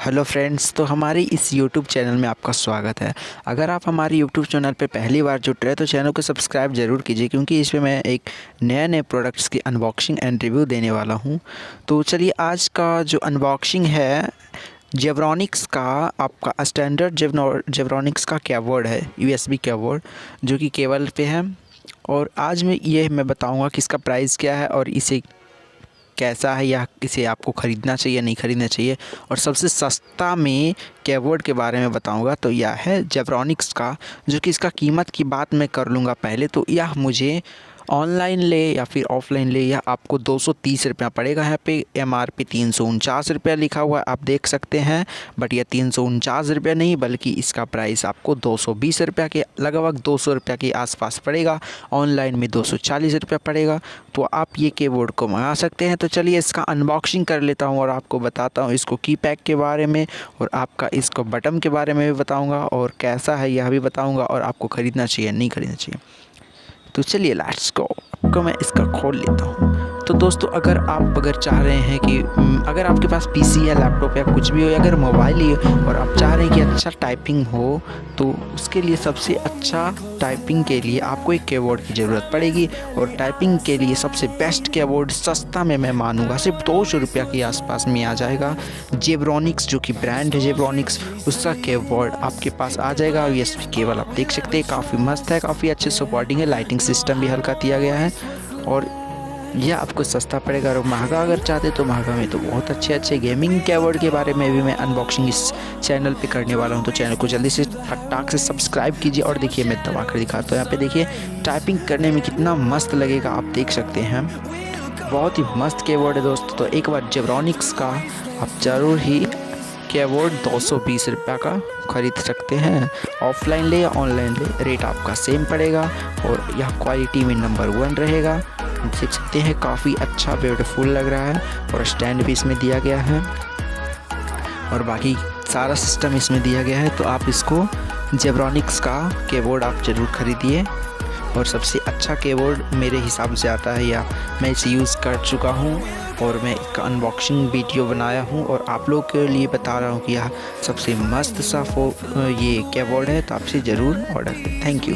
Hello friends, तो हमारे इस यूट्यूब चैनल में आपका स्वागत है। अगर आप हमारे यूट्यूब चैनल पे पहली बार जुड़ रहे हैं तो चैनल को सब्सक्राइब ज़रूर कीजिए, क्योंकि इसमें मैं एक नए प्रोडक्ट्स की अनबॉक्सिंग एंड रिव्यू देने वाला हूं। तो चलिए, आज का जो अनबॉक्सिंग है जेब्रॉनिक्स का, आपका स्टैंडर्ड जेब्रॉनिक्स का कीबोर्ड है, USB कीबोर्ड जो कि केबल पे है। और आज मैं बताऊँगा कि इसका प्राइस क्या है और इसे कैसा है, या इसे आपको ख़रीदना चाहिए नहीं ख़रीदना चाहिए, और सबसे सस्ता में कीबोर्ड के बारे में बताऊंगा। तो यह है जेब्रॉनिक्स का, जो कि इसका कीमत की बात मैं कर लूँगा पहले। तो यह मुझे ऑनलाइन ले या फिर ऑफ़लाइन ले, यह आपको 230 रुपया पड़ेगा। यहाँ पे MRP 349 रुपया लिखा हुआ है, आप देख सकते हैं। बट यह 349 रुपया नहीं, बल्कि इसका प्राइस आपको 220 रुपया के लगभग 200 रुपया के आसपास पड़ेगा। ऑनलाइन में 240 रुपया पड़ेगा। तो आप ये कीबोर्ड को मंगा सकते हैं। तो चलिए, इसका अनबॉक्सिंग कर लेता हूँ और आपको बताता हूँ इसको की पैक के बारे में, और आपका इसको बटन के बारे में भी बताऊँगा, और कैसा है यह भी बताऊँगा, और आपको ख़रीदना चाहिए नहीं ख़रीदना चाहिए। तो चलिए लेट्स गो। आपको मैं इसका खोल लेता हूँ। तो दोस्तों, अगर चाह रहे हैं कि अगर आपके पास PC या लैपटॉप या कुछ भी हो, या अगर मोबाइल ही हो और आप चाह रहे हैं कि अच्छा टाइपिंग हो, तो उसके लिए सबसे अच्छा टाइपिंग के लिए आपको एक कीबोर्ड की ज़रूरत पड़ेगी। और टाइपिंग के लिए सबसे बेस्ट कीबोर्ड सस्ता में मैं मानूंगा सिर्फ 200 रुपया के आसपास में आ जाएगा। जेब्रॉनिक्स जो कि ब्रांड है जेब्रॉनिक्स, उसका कीबोर्ड आपके पास आ जाएगा। USB केबल आप देख सकते हैं, काफ़ी मस्त है, काफ़ी अच्छे सपोर्टिंग है, लाइटिंग सिस्टम भी हल्का दिया गया है। और यह आपको सस्ता पड़ेगा। और महंगा अगर चाहते तो महंगा में तो बहुत अच्छे गेमिंग कीबोर्ड के बारे में भी मैं अनबॉक्सिंग इस चैनल पे करने वाला हूं। तो चैनल को जल्दी से फटाक से सब्सक्राइब कीजिए। और देखिए, मैं दबा कर दिखाता हूँ। यहाँ पे देखिए, टाइपिंग करने में कितना मस्त लगेगा, आप देख सकते हैं। बहुत ही मस्त कीबोर्ड है दोस्तों। तो एक बार जेब्रॉनिक्स का आप ज़रूर ही कीबोर्ड 220 रुपया का ख़रीद सकते हैं। ऑफलाइन ले या ऑनलाइन ले, रेट आपका सेम पड़ेगा। और यह क्वालिटी में नंबर 1 रहेगा। देख सकते हैं, काफ़ी अच्छा ब्यूटीफुल लग रहा है। और स्टैंड भी इसमें दिया गया है, और बाकी सारा सिस्टम इसमें दिया गया है। तो आप इसको जेब्रॉनिक्स का कीबोर्ड आप ज़रूर ख़रीदिए। और सबसे अच्छा कीबोर्ड मेरे हिसाब से आता है, या मैं इसे यूज़ कर चुका हूँ और मैं इसका अनबॉक्सिंग वीडियो बनाया हूँ और आप लोग के लिए बता रहा हूँ कि यह सबसे मस्त सा ये कीबोर्ड है। तो आपसे ज़रूर ऑर्डर करें। Thank you.